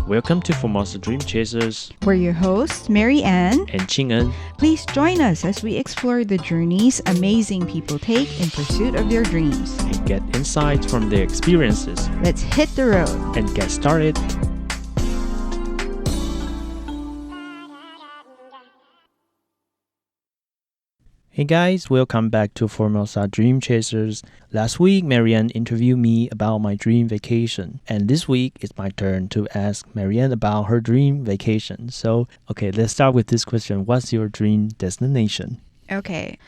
Welcome to Formosa Dream Chasers We're your hosts, Mary Ann. and Ching-en. Please join us as we explore the journeys amazing people take in pursuit of their dreams. And get insights from their experiences Let's hit the road. and get started. Hey guys, welcome back to Formosa Dream Chasers. Last week, Marianne interviewed me about my dream vacation. And this week, it's my turn to ask Marianne about her dream vacation. So, okay, let's start with this question. What's your dream destination? Okay.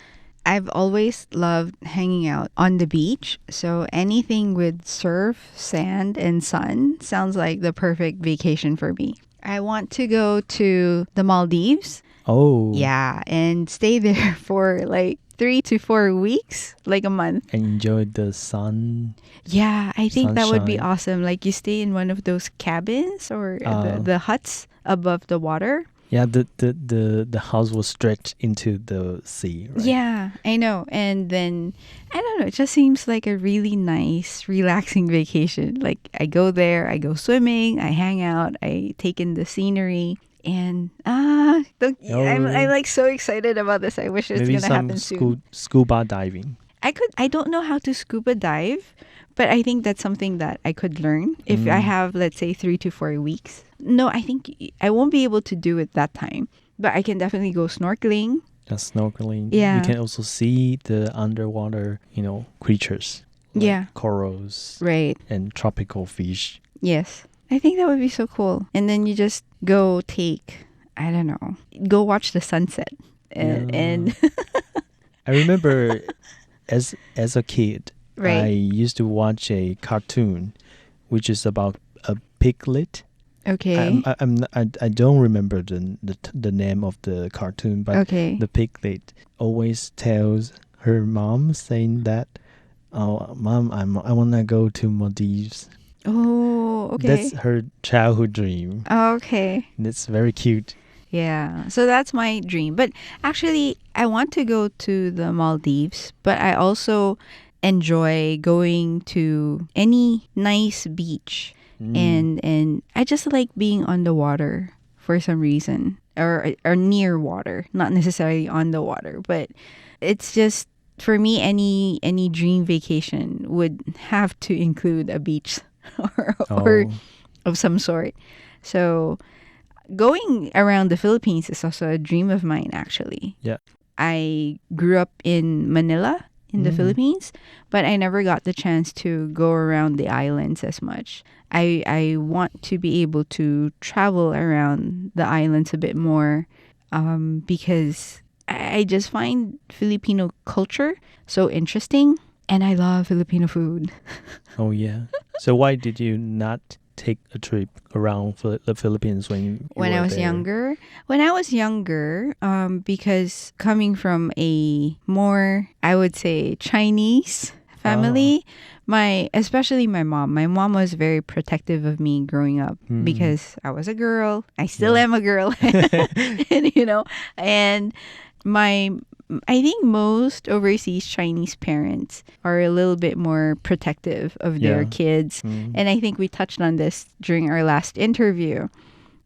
I've always loved hanging out on the beach. So anything with surf, sand, and sun sounds like the perfect vacation for me. I want to go to the Maldives. Oh. Yeah, and stay there for like 3 to 4 weeks, like a month. And enjoy the sun. Yeah, I think that would be Sunshine. awesome. Like you stay in one of those cabins or the huts above the water. Yeah, the house was stretched into the sea, right? Yeah, I know. And then, I don't know, it just seems like a really nice, relaxing vacation. Like I go there, I go swimming, I hang out, I take in the scenery. And I'm like so excited about this. I wish it's Maybe gonna happen soon. scuba diving. I don't know how to scuba dive, but I think that's something that I could learn if I have, let's say, 3 to 4 weeks. No, I think I won't be able to do it that time, but I can definitely go snorkeling. Just snorkeling. Yeah. You can also see the underwater, creatures. Like Yeah. corals Right. and tropical fish. Yes. I think that would be so cool. And then you just go go watch the sunset. And I remember as a kid, Right. I used to watch a cartoon, which is about a piglet. okay. I don't remember the name of the cartoon, but Okay. the piglet always tells her mom saying that, "Oh, mom, I wanna go to Maldives." Oh, okay. That's her childhood dream. Okay. And it's very cute. Yeah. So that's my dream. But actually, I want to go to the Maldives, but I also enjoy going to any nice beach. And I just like being on the water for some reason, or near water, not necessarily on the water, but it's just for me any dream vacation would have to include a beach or Oh. of some sort. So going around the Philippines is also a dream of mine, actually. Yeah. I grew up in Manila in the Philippines, but I never got the chance to go around the islands as much. I want to be able to travel around the islands a bit more because I just find Filipino culture so interesting, and I love Filipino food. Oh, yeah. So why did you not take a trip around the Philippines when you When were I was there? younger. When I was younger, because coming from a more, I would say, Chinese family, especially my mom was very protective of me growing up because I was a girl. I still am a girl. And I think most overseas Chinese parents are a little bit more protective of their Yeah. kids. And I think we touched on this during our last interview.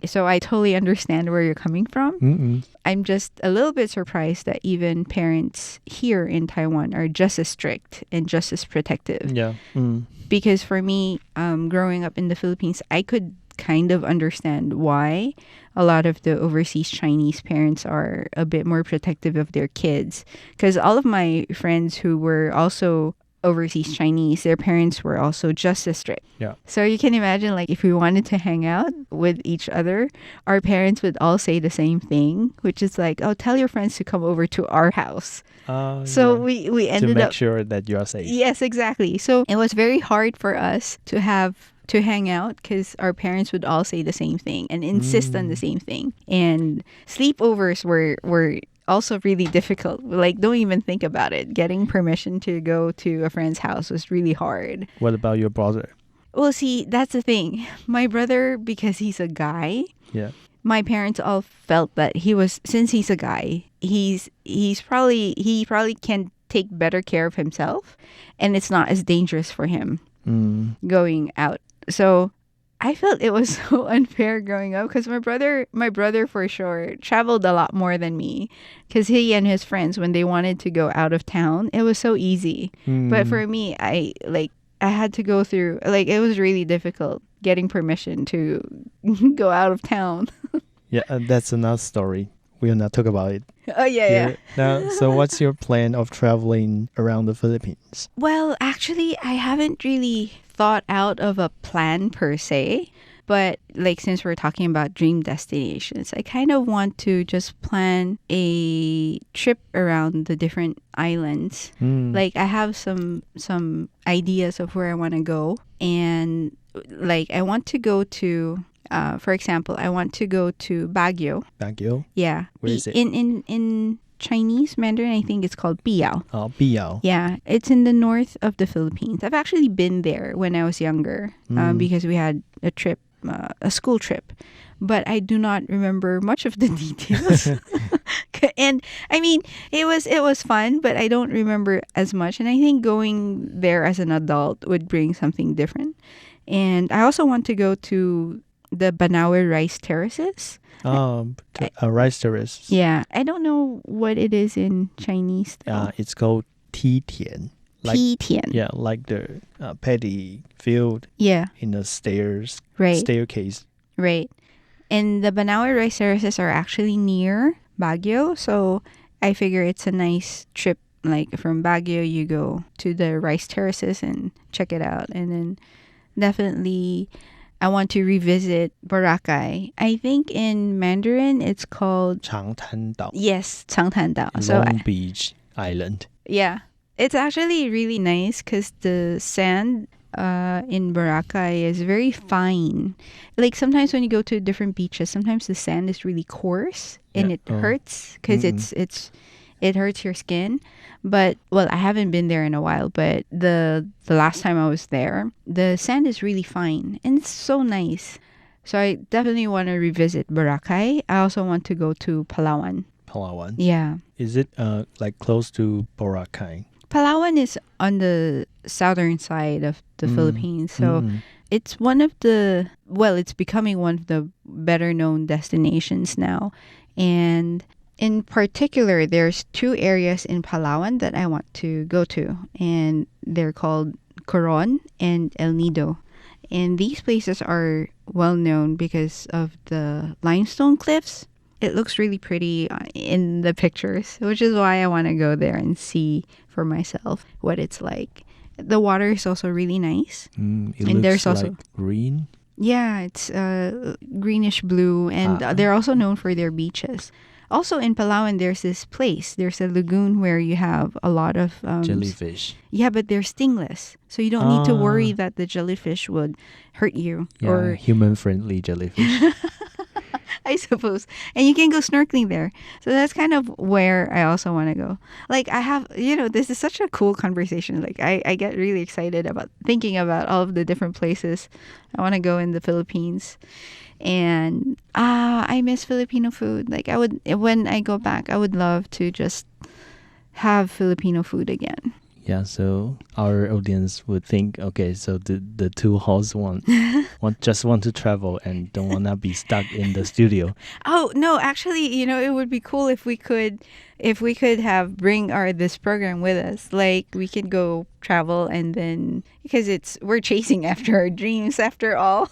So I totally understand where you're coming from. Mm-mm. I'm just a little bit surprised that even parents here in Taiwan are just as strict and just as protective. Yeah. Mm. Because for me, growing up in the Philippines, I could kind of understand why a lot of the overseas Chinese parents are a bit more protective of their kids. Because all of my friends who were also overseas Chinese, their parents were also just as strict. Yeah. So you can imagine, like, if we wanted to hang out with each other, our parents would all say the same thing, which is like, "Oh, tell your friends to come over to our house." So yeah. we To ended make up. sure that you are safe. Yes, exactly. So it was very hard for us to hang out because our parents would all say the same thing and insist on the same thing. And sleepovers were also really difficult. Like, don't even think about it. Getting permission to go to a friend's house was really hard. What about your brother? Well, see, that's the thing. My brother, because he's a guy, Yeah. my parents all felt that since he's a guy, he probably can take better care of himself, and it's not as dangerous for him going out. So I felt it was so unfair growing up because my brother for sure traveled a lot more than me because he and his friends, when they wanted to go out of town, it was so easy. But for me, I had to go through, like, it was really difficult getting permission to go out of town. Yeah, that's another story. We'll not talk about it Oh, yeah, yeah. here. Now, so what's your plan of traveling around the Philippines? Well, actually, I haven't really thought out of a plan per se. But like since we're talking about dream destinations, I kind of want to just plan a trip around the different islands. Like I have some ideas of where I want to go, and like I want to go to for example, I want to go to Baguio. Baguio? Yeah. Where is it? In Chinese Mandarin, I think it's called Biao. Oh, Biao. Yeah, it's in the north of the Philippines. I've actually been there when I was younger because we had a trip, a school trip. But I do not remember much of the details. And I mean, it was fun, but I don't remember as much. And I think going there as an adult would bring something different. And I also want to go to the Banawe rice terraces. Rice terrace. Yeah, I don't know what it is in Chinese. It's called Tian. Tian. Yeah, like the paddy field. Yeah. In the staircase. Right. And the Banawe rice terraces are actually near Baguio, so I figure it's a nice trip. Like from Baguio, you go to the rice terraces and check it out, and then definitely I want to revisit Boracay. I think in Mandarin it's called Changtan-dao. Yes, Changtan-dao. Long Beach Island. Yeah. It's actually really nice because the sand in Boracay is very fine. Like sometimes when you go to different beaches, sometimes the sand is really coarse and it hurts because it hurts your skin. But well, I haven't been there in a while, but the last time I was there, the sand is really fine and it's so nice. So I definitely want to revisit Boracay. I also want to go to Palawan. Palawan. Yeah. Is it like close to Boracay? Palawan is on the southern side of the Philippines. So it's it's becoming one of the better known destinations now. And in particular, there's two areas in Palawan that I want to go to, and they're called Coron and El Nido. And these places are well known because of the limestone cliffs. It looks really pretty in the pictures, which is why I want to go there and see for myself what it's like. The water is also really nice. It looks there's also like green. Yeah, it's greenish blue, and they're also known for their beaches. Also in Palawan, there's this place. There's a lagoon where you have a lot of jellyfish. Yeah, but they're stingless, so you don't need to worry that the jellyfish would hurt you. Yeah, or human-friendly jellyfish. I suppose. And you can go snorkeling there. So that's kind of where I also want to go. Like I have, this is such a cool conversation. Like I get really excited about thinking about all of the different places I want to go in the Philippines. And I miss Filipino food. Like when I go back, I would love to just have Filipino food again. Yeah, so our audience would think, okay, so the two hosts just want to travel and don't want to be stuck in the studio. Oh no, actually, it would be cool if we could bring this program with us. Like we could go travel, and then because we're chasing after our dreams after all.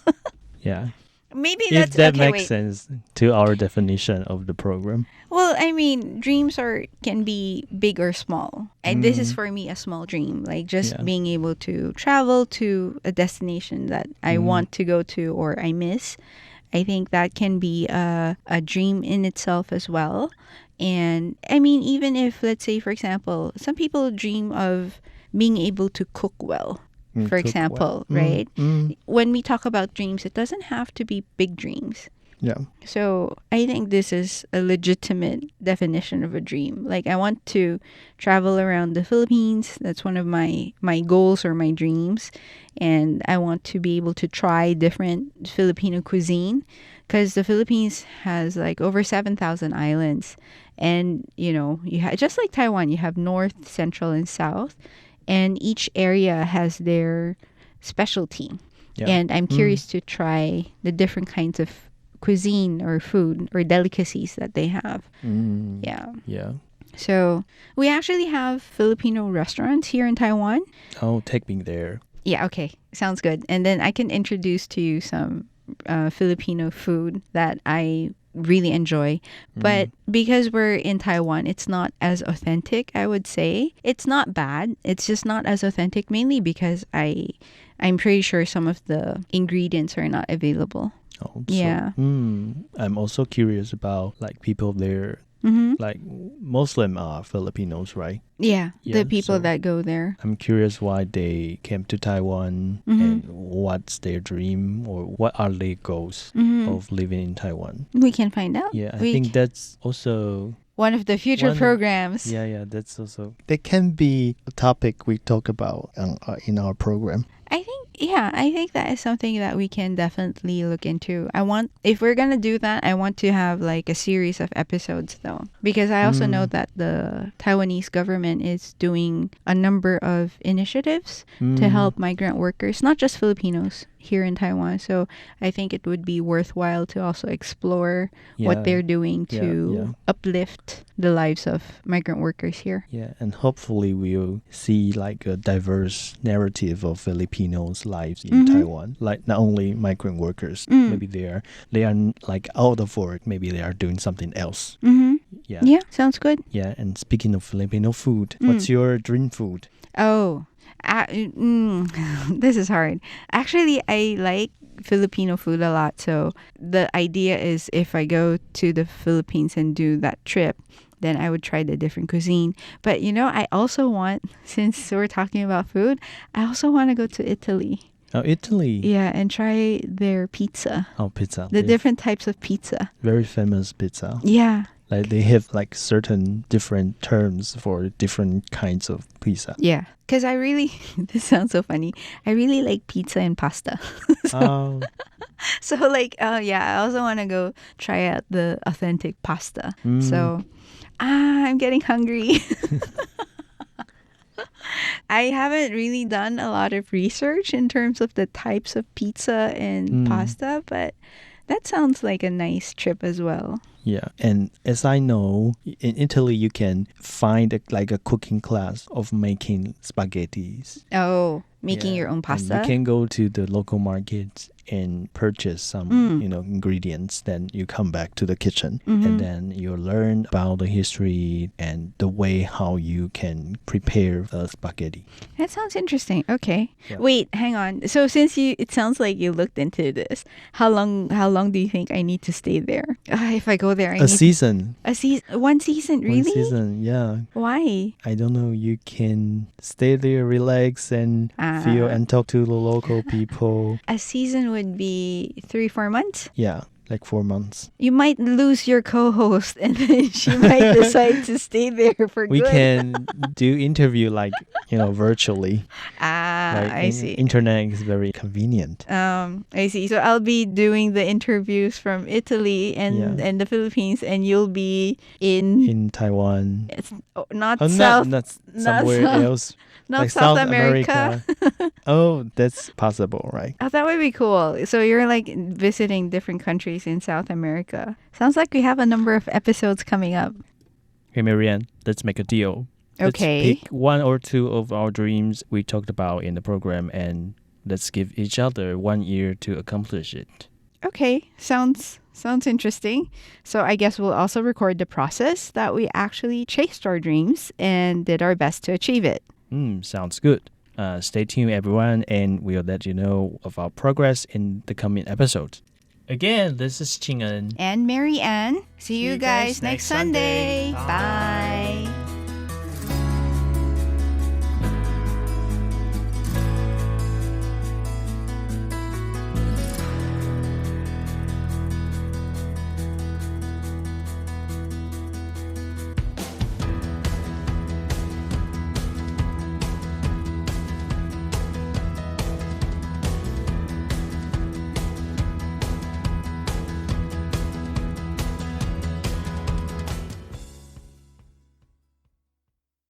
Yeah. Maybe if that's that okay, makes sense to our definition of the program. Well, I mean, dreams can be big or small. And this is for me a small dream, like just being able to travel to a destination that I want to go to or I miss. I think that can be a dream in itself as well. And I mean, even if, let's say, for example, some people dream of being able to cook well. For example, right? When we talk about dreams, it doesn't have to be big dreams. Yeah. So I think this is a legitimate definition of a dream. Like I want to travel around the Philippines. That's one of my goals or my dreams. And I want to be able to try different Filipino cuisine because the Philippines has like over 7,000 islands. And, just like Taiwan, you have north, central, and south. And each area has their specialty. Yeah. And I'm curious to try the different kinds of cuisine or food or delicacies that they have. Yeah. Yeah. So we actually have Filipino restaurants here in Taiwan. Oh, take me there. Yeah, okay. Sounds good. And then I can introduce to you some Filipino food that I really enjoy. But because we're in Taiwan, it's not as authentic, I would say. It's not bad. It's just not as authentic, mainly because I'm pretty sure some of the ingredients are not available. Oh, Yeah. I'm also curious about like people there. Like most of them are Filipinos, right? Yeah, Yeah, the people so- that go there. I'm curious why they came to Taiwan and what's their dream or what are their goals of living in Taiwan. We can find out. Yeah, I We think that's also one of the future one- programs. yeah, that's also that can be a topic we talk about in our program. I think that is something that we can definitely look into. If we're gonna do that, I want to have like a series of episodes though, because I also know that the Taiwanese government is doing a number of initiatives to help migrant workers, not just Filipinos here in Taiwan. So I think it would be worthwhile to also explore what Yeah. they're doing to Yeah. uplift the lives of migrant workers here. Yeah, and hopefully we'll see like a diverse narrative of Filipinos' lives in Taiwan. Like not only migrant workers, maybe they are like out of work, maybe they are doing something else. Yeah. Yeah, sounds good. Yeah, and speaking of Filipino food, what's your dream food? Oh, this is hard. Actually, I like Filipino food a lot. So the idea is if I go to the Philippines and do that trip, then I would try the different cuisine. But I also want, since we're talking about food, I also want to go to Italy. Oh, Italy. Yeah, and try their pizza. Oh, pizza. The They're different types of pizza. very famous pizza. Yeah. Like they have like certain different terms for different kinds of pizza. Yeah. Because I really, this sounds so funny. I really like pizza and pasta. Oh, So I also want to go try out the authentic pasta. So, I'm getting hungry. I haven't really done a lot of research in terms of the types of pizza and pasta, but that sounds like a nice trip as well. yeah. And as I know, in Italy you can find like a cooking class of making spaghettis. Oh, making Yeah, your own and pasta? you can go to the local market and purchase some, ingredients. Then you come back to the kitchen and then you learn about the history and the way how you can prepare a spaghetti. That sounds interesting. Okay. Yeah. Wait, hang on. So since it sounds like you looked into this, how long do you think I need to stay there? If I go there, I A need season. a season. One season, really? One season, yeah. Why? I don't know. You can stay there, relax, and feel and talk to the local people. A season would be 3-4 months. Yeah, like 4 months. You might lose your co-host, and then she might decide to stay there for We good. can do interview like virtually. Like, I see. Internet is very convenient. I see. So I'll be doing the interviews from Italy and the Philippines, and you'll be In Taiwan. not Oh, South, not somewhere South- else. not like South America. Oh, that's possible, right? Oh, that would be cool. So you're like visiting different countries in South America. Sounds like we have a number of episodes coming up. Okay, Marianne, let's make a deal. Okay. Let's pick one or two of our dreams we talked about in the program and let's give each other 1 year to accomplish it. Okay, sounds interesting. So I guess we'll also record the process that we actually chased our dreams and did our best to achieve it. Sounds good. Stay tuned, everyone, and we'll let you know of our progress in the coming episodes. Again, this is Ching-en. And Mary Ann. See you guys next Sunday. Bye.